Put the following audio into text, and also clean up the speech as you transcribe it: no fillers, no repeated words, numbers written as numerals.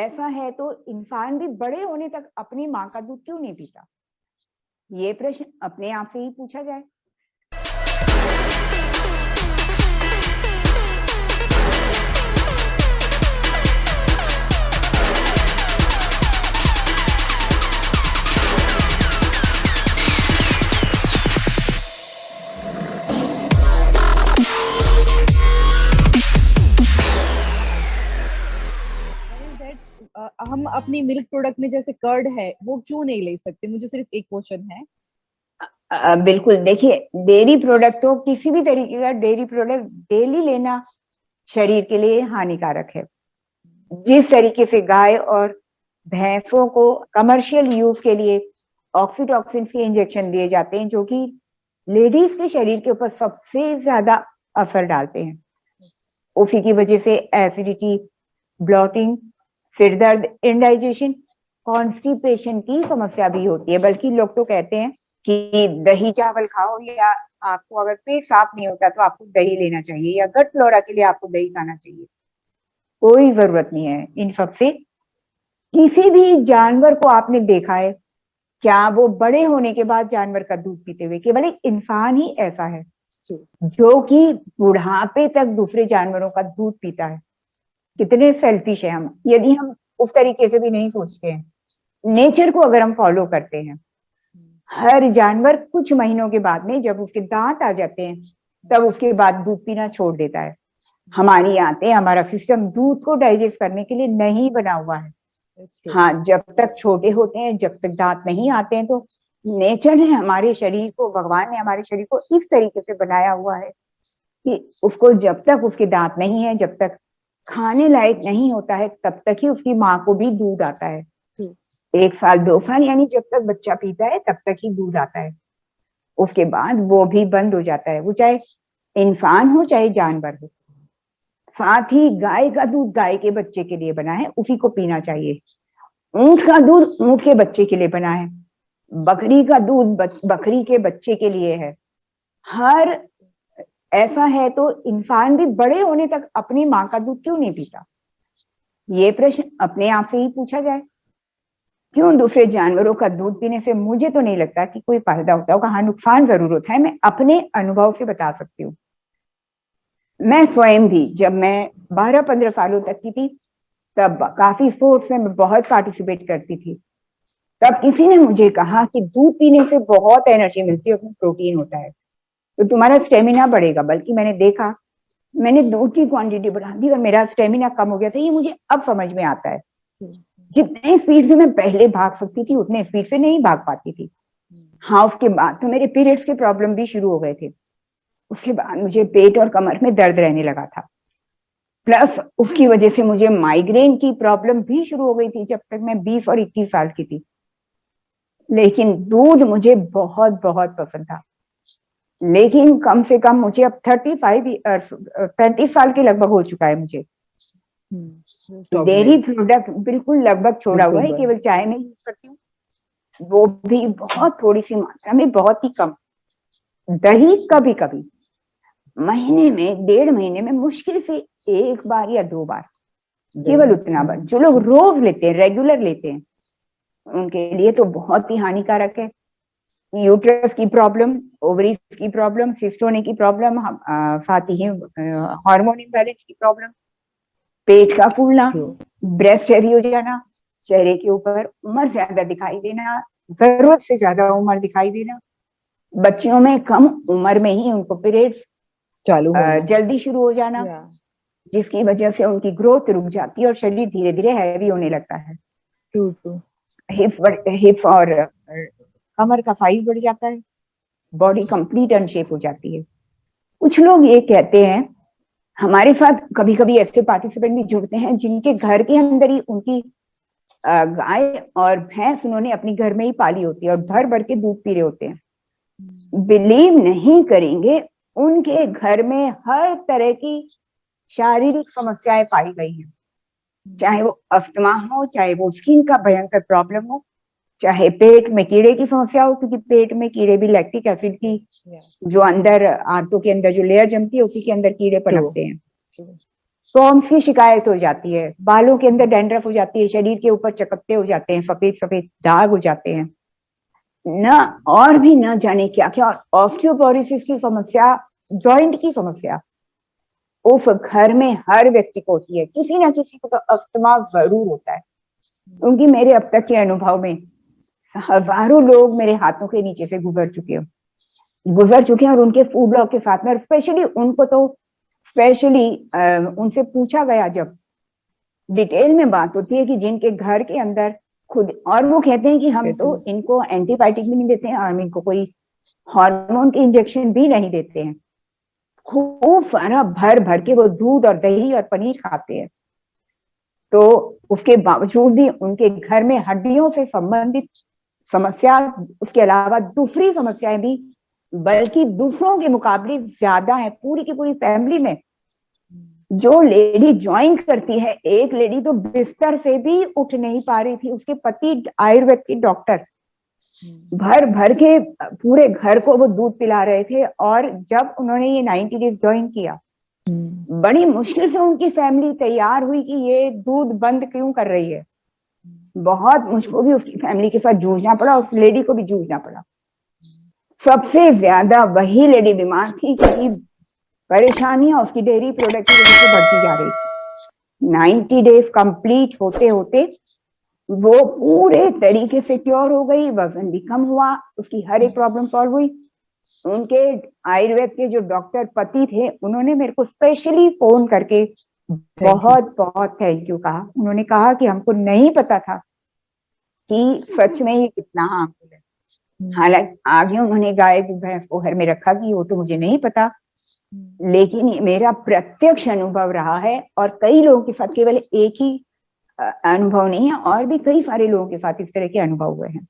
ऐसा है तो इंसान भी बड़े होने तक अपनी माँ का दूध क्यों नहीं पीता? ये प्रश्न अपने आप से ही पूछा जाए। हम अपनी मिल्क प्रोडक्ट में जैसे कर्ड है वो क्यों नहीं ले सकते? मुझे सिर्फ एक क्वेश्चन है। बिल्कुल, देखिए, डेयरी प्रोडक्ट तो किसी भी तरीके का डेयरी प्रोडक्ट डेली लेना शरीर के लिए हानिकारक है। जिस तरीके से गाय और भैंसों को कमर्शियल यूज के लिए ऑक्सीटॉक्सिन के इंजेक्शन दिए जाते हैं, जो कि लेडीज के शरीर के ऊपर सबसे ज्यादा असर डालते हैं। उसी की वजह से एसिडिटी, ब्लॉटिंग, सिर दर्द, इंडाइजेशन, कॉन्स्टिपेशन की समस्या भी होती है। बल्कि लोग तो कहते हैं कि दही चावल खाओ, या आपको अगर पेट साफ नहीं होता तो आपको दही लेना चाहिए, या गट फ्लोरा के लिए आपको दही खाना चाहिए। कोई जरूरत नहीं है इन सब से। किसी भी जानवर को आपने देखा है क्या वो बड़े होने के बाद जानवर का दूध पीते हुए? केवल एक इंसान ही ऐसा है जो कि बुढ़ापे तक दूसरे जानवरों का दूध पीता है। कितने सेल्फिश है हम, यदि हम उस तरीके से भी नहीं सोचते हैं। नेचर को अगर हम फॉलो करते हैं, हर जानवर कुछ महीनों के बाद में जब उसके दांत आ जाते हैं तब उसके बाद दूध पीना छोड़ देता है। हमारी आंतें, हमारा सिस्टम दूध को डाइजेस्ट करने के लिए नहीं बना हुआ है। हाँ, जब तक छोटे होते हैं, जब तक दांत नहीं आते हैं, तो नेचर ने हमारे शरीर को, भगवान ने हमारे शरीर को इस तरीके से बनाया हुआ है कि उसको जब तक उसके दांत नहीं है, जब तक खाने लायक नहीं होता है, तब तक ही उसकी माँ को भी दूध आता है। 1 साल 2 साल यानी जब तक बच्चा पीता है तब तक ही दूध आता है। उसके बाद वो भी बंद हो जाता है, वो चाहे इंसान हो चाहे जानवर हो। साथ ही गाय का दूध गाय के बच्चे के लिए बना है, उसी को पीना चाहिए। ऊंट का दूध ऊंट के बच्चे के लिए बना है। बकरी का दूध बकरी के बच्चे के लिए है। हर ऐसा है तो इंसान भी बड़े होने तक अपनी माँ का दूध क्यों नहीं पीता? ये प्रश्न अपने आप से ही पूछा जाए। क्यों दूसरे जानवरों का दूध पीने से मुझे तो नहीं लगता कि कोई फायदा होता होगा। हाँ, नुकसान जरूर होता है। मैं अपने अनुभव से बता सकती हूँ। मैं स्वयं भी, जब मैं 12-15 सालों तक की थी, तब काफी स्पोर्ट्स में मैं बहुत पार्टिसिपेट करती थी। तब किसी ने मुझे कहा कि दूध पीने से बहुत एनर्जी मिलती है, उसमें प्रोटीन होता है, तो तुम्हारा स्टेमिना बढ़ेगा। बल्कि मैंने देखा, मैंने दूध की क्वांटिटी बढ़ा दी और मेरा स्टेमिना कम हो गया था। ये मुझे अब समझ में आता है। जितने स्पीड से मैं पहले भाग सकती थी उतने स्पीड से नहीं भाग पाती थी। हाँ, उसके बाद तो मेरे पीरियड्स के प्रॉब्लम भी शुरू हो गए थे। उसके बाद मुझे पेट और कमर में दर्द रहने लगा था। प्लस उसकी वजह से मुझे माइग्रेन की प्रॉब्लम भी शुरू हो गई थी जब तक मैं 20 और 21 साल की थी। लेकिन दूध मुझे बहुत बहुत पसंद था। लेकिन कम से कम मुझे अब 35 साल के लगभग हो चुका है मुझे। डेयरी प्रोडक्ट बिल्कुल लगभग छोड़ा हुआ है। केवल चाय में यूज करती हूँ, वो भी बहुत थोड़ी सी मात्रा में, बहुत ही कम। दही कभी कभी, महीने में 1.5 महीने में मुश्किल से 1 बार या 2 बार, केवल उतना बार। जो लोग रोज लेते हैं, रेगुलर लेते हैं, उनके लिए तो बहुत ही हानिकारक है। यूट्रस की प्रॉब्लम, ओवरीज की प्रॉब्लम, सिस्ट होने की प्रॉब्लम, साथ ही हार्मोन इम्बैलेंस की प्रॉब्लम, पेट का फूलना, ब्रेस्ट चेरी हो जाना, चेहरे के ऊपर उम्र ज्यादा दिखाई देना, जरूरत से ज्यादा उम्र दिखाई देना, बच्चियों में कम उम्र में ही उनको पीरियड्स चालू जल्दी शुरू हो जाना, जिसकी वजह से उनकी ग्रोथ रुक जाती है और शरीर धीरे धीरे हैवी होने लगता है। हिप्स और कमर का साइज बढ़ जाता है, बॉडी कंप्लीट अनशेप हो जाती है। कुछ लोग ये कहते हैं, हमारे साथ कभी कभी ऐसे पार्टिसिपेंट भी जुड़ते हैं जिनके घर के अंदर ही उनकी गाय और भैंस उन्होंने अपनी घर में ही पाली होती है और भर भर के दूध पी रहे होते हैं। बिलीव नहीं करेंगे, उनके घर में हर तरह की शारीरिक समस्याएं पाई गई हैं। चाहे वो अस्थमा हो, चाहे वो स्किन का भयंकर प्रॉब्लम हो, चाहे पेट में कीड़े की समस्या हो, क्योंकि पेट में कीड़े भी लैक्टिक एसिड की जो अंदर आंतों के अंदर जो लेयर जमती है उसी के अंदर कीड़े पनपते हैं। पॉम्स की शिकायत हो जाती है, बालों के अंदर डैंड्रफ हो जाती है, शरीर के ऊपर चकत्ते हो जाते हैं, सफेद सफेद दाग हो जाते हैं ना, और भी ना जाने क्या क्या। ऑस्टियोपोरोसिस की समस्या, जॉइंट की समस्या, उस घर में हर व्यक्ति को होती है, किसी ना किसी को तो अस्थमा जरूर होता है, क्योंकि मेरे अब तक के अनुभव में हजारों लोग मेरे हाथों के नीचे से गुजर चुके हैं, और उनके फूड ब्लॉक के साथ में, स्पेशली उनको तो स्पेशली उनसे पूछा गया, जब डिटेल में बात होती है कि जिनके घर के अंदर खुद, और वो कहते हैं कि हम तो इनको एंटीबायोटिक भी नहीं देते हैं, और इनको कोई हार्मोन के इंजेक्शन भी नहीं देते हैं, खूब सारा भर भर के वो दूध और दही और पनीर खाते हैं, तो उसके बावजूद भी उनके घर में हड्डियों से संबंधित समस्या, उसके अलावा दूसरी समस्याएं भी, बल्कि दूसरों के मुकाबले ज्यादा है पूरी की पूरी फैमिली में। जो लेडी ज्वाइन करती है, एक लेडी तो बिस्तर से भी उठ नहीं पा रही थी, उसके पति आयुर्वेद के डॉक्टर भर भर के पूरे घर को वो दूध पिला रहे थे, और जब उन्होंने ये 90 डेज ज्वाइन किया, बड़ी मुश्किल से उनकी फैमिली तैयार हुई कि ये दूध बंद क्यों कर रही है, बहुत मुश्किल भी उसकी फैमिली के साथ जूझना पड़ा, उस लेडी को भी जूझना पड़ा। सबसे ज्यादा वही लेडी बीमार थी, क्योंकि परेशानियां उसकी डेयरी प्रोडक्ट की वजह से बढ़ती जा रही थी। 90 डेज कंप्लीट होते होते वो पूरे तरीके से क्योर हो गई, वजन भी कम हुआ, उसकी हर एक प्रॉब्लम सॉल्व हुई। उनके आयुर्वेद के जो डॉक्टर पति थे, उन्होंने मेरे को स्पेशली फोन करके बहुत बहुत थैंक यू कहा। उन्होंने कहा कि हमको नहीं पता था कि सच में ये कितना हार्मफुल है। हालांकि आगे उन्होंने गाय भैंस को घर में रखा कि वो तो मुझे नहीं पता, लेकिन ये मेरा प्रत्यक्ष अनुभव रहा है, और कई लोगों के साथ, केवल एक ही अनुभव नहीं है, और भी कई सारे लोगों के साथ इस तरह के अनुभव हुए हैं।